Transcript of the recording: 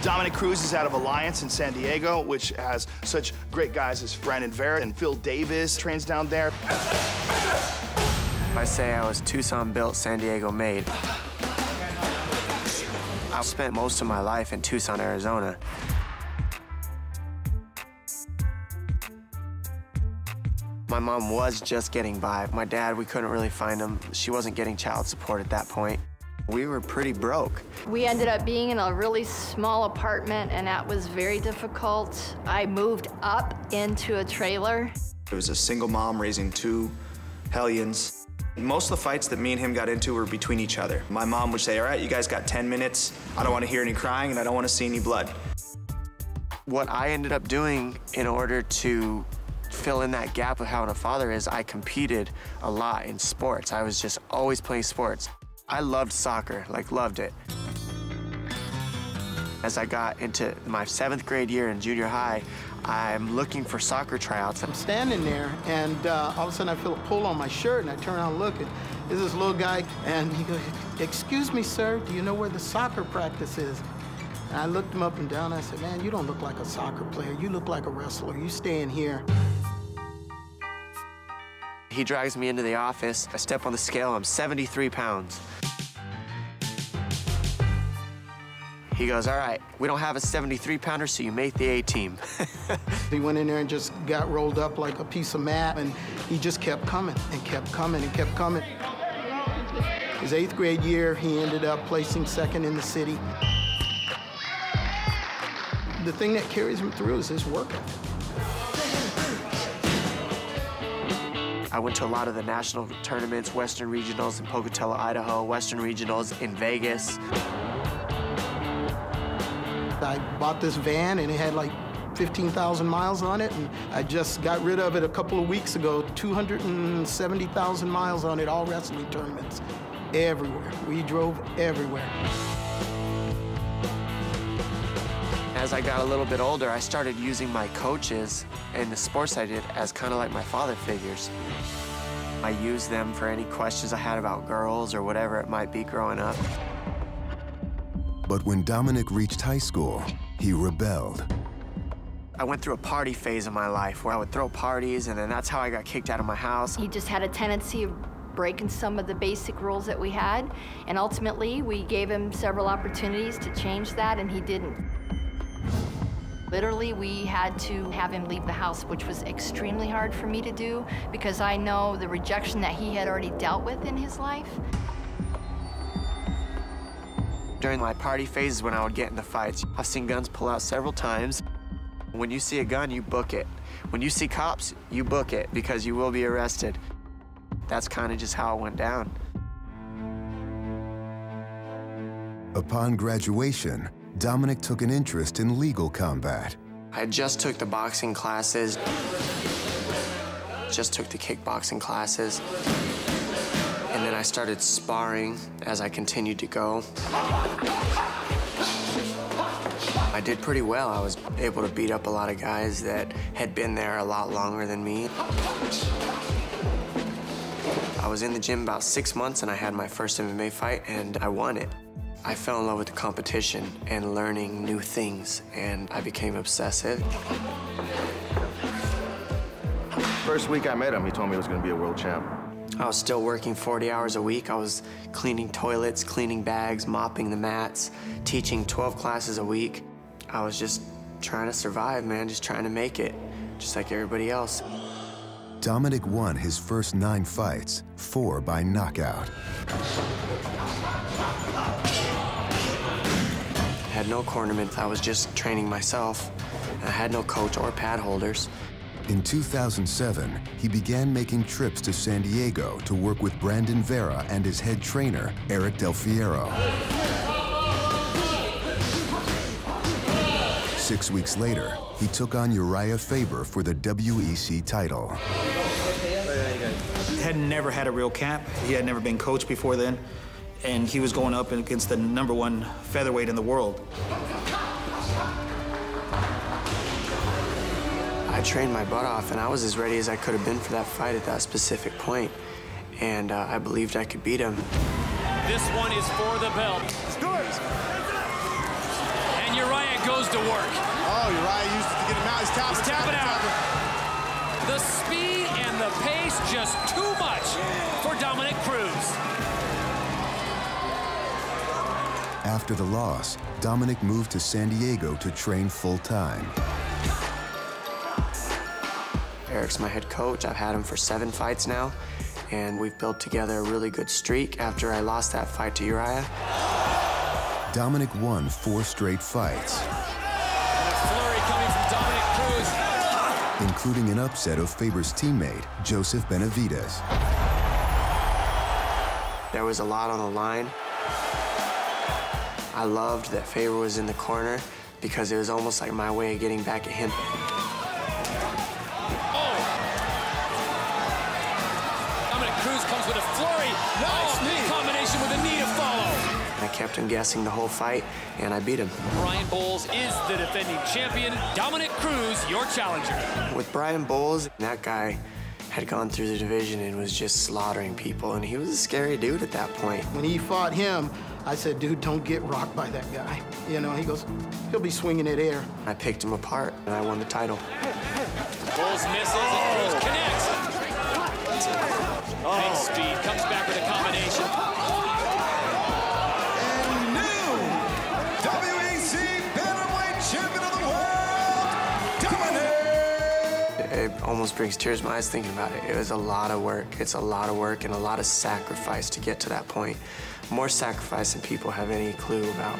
Dominic Cruz is out of Alliance in San Diego, which has such great guys as Brandon Vera and Phil Davis trains down there. I say I was Tucson built, San Diego made. I spent most of my life in Tucson, Arizona. My mom was just getting by. My dad, we couldn't really find him. She wasn't getting child support at that point. We were pretty broke. We ended up being in a really small apartment, and that was very difficult. I moved up into a trailer. It was a single mom raising two hellions. Most of the fights that me and him got into were between each other. My mom would say, all right, you guys got 10 minutes. I don't want to hear any crying, and I don't want to see any blood. What I ended up doing in order to fill in that gap of having a father is I competed a lot in sports. I was just always playing sports. I loved soccer, like loved it. As I got into my 7th grade year in junior high, I'm looking for soccer tryouts. I'm standing there, and all of a sudden I feel a pull on my shirt, and I turn around and look, and there's this little guy, and he goes, "Excuse me, sir, do you know where the soccer practice is?" And I looked him up and down, and I said, "Man, you don't look like a soccer player. You look like a wrestler. You stay in here." He drags me into the office. I step on the scale, I'm 73 pounds. He goes, all right, we don't have a 73-pounder, so you make the A-team. He went in there and just got rolled up like a piece of mat, and he just kept coming and kept coming and kept coming. His 8th grade year, he ended up placing 2nd in the city. The thing that carries him through is his work ethic. I went to a lot of the national tournaments, Western Regionals in Pocatello, Idaho, Western Regionals in Vegas. I bought this van, and it had like 15,000 miles on it, and I just got rid of it a couple of weeks ago. 270,000 miles on it, all wrestling tournaments, everywhere. We drove everywhere. As I got a little bit older, I started using my coaches and the sports I did as kind of like my father figures. I used them for any questions I had about girls or whatever it might be growing up. But when Dominic reached high school, he rebelled. I went through a party phase of my life where I would throw parties, and then that's how I got kicked out of my house. He just had a tendency of breaking some of the basic rules that we had, and ultimately we gave him several opportunities to change that, and he didn't. Literally, we had to have him leave the house, which was extremely hard for me to do because I know the rejection that he had already dealt with in his life. During my party phases when I would get into fights, I've seen guns pull out several times. When you see a gun, you book it. When you see cops, you book it because you will be arrested. That's kind of just how it went down. Upon graduation, Dominic took an interest in legal combat. I just took the boxing classes, just took the kickboxing classes, and then I started sparring as I continued to go. I did pretty well. I was able to beat up a lot of guys that had been there a lot longer than me. I was in the gym about 6 months, and I had my first MMA fight, and I won it. I fell in love with the competition and learning new things, and I became obsessive. First week I met him, he told me he was going to be a world champ. I was still working 40 hours a week. I was cleaning toilets, cleaning bags, mopping the mats, teaching 12 classes a week. I was just trying to survive, man, just trying to make it, just like everybody else. Dominic won his first 9 fights, 4 by knockout. I had no cornerman. I was just training myself. I had no coach or pad holders. In 2007, he began making trips to San Diego to work with Brandon Vera and his head trainer, Eric Del Fiero. 6 weeks later, he took on Uriah Faber for the WEC title. Had never had a real camp. He had never been coached before then, and he was going up against the #1 featherweight in the world. I trained my butt off, and I was as ready as I could have been for that fight at that specific point, and I believed I could beat him. This one is for the belt. And Uriah goes to work. Oh, Uriah used it to get him out. He's tapping out. The speed and the pace just too much for Dominic Cruz. After the loss, Dominic moved to San Diego to train full-time. Eric's my head coach. I've had him for 7 fights now, and we've built together a really good streak after I lost that fight to Uriah. Dominic won 4 straight fights, And a flurry coming from Dominic Cruz. including an upset of Faber's teammate, Joseph Benavidez. There was a lot on the line. I loved that Faber was in the corner because it was almost like my way of getting back at him. Dominic Cruz comes with a flurry. Nice knee. Combination with a knee to follow. I kept him guessing the whole fight, and I beat him. Brian Bowles is the defending champion. Dominic Cruz, your challenger. With Brian Bowles, that guy had gone through the division and was just slaughtering people, and he was a scary dude at that point. When he fought him, I said, dude, don't get rocked by that guy. You know, he goes, he'll be swinging at air. I picked him apart, and I won the title. Bowles misses and Cruz connects. Big speed, comes back with a combination. And new WEC Bantamweight Champion of the World, Dominic! It almost brings tears to my eyes thinking about it. It was a lot of work. It's a lot of work and a lot of sacrifice to get to that point. More sacrifice than people have any clue about.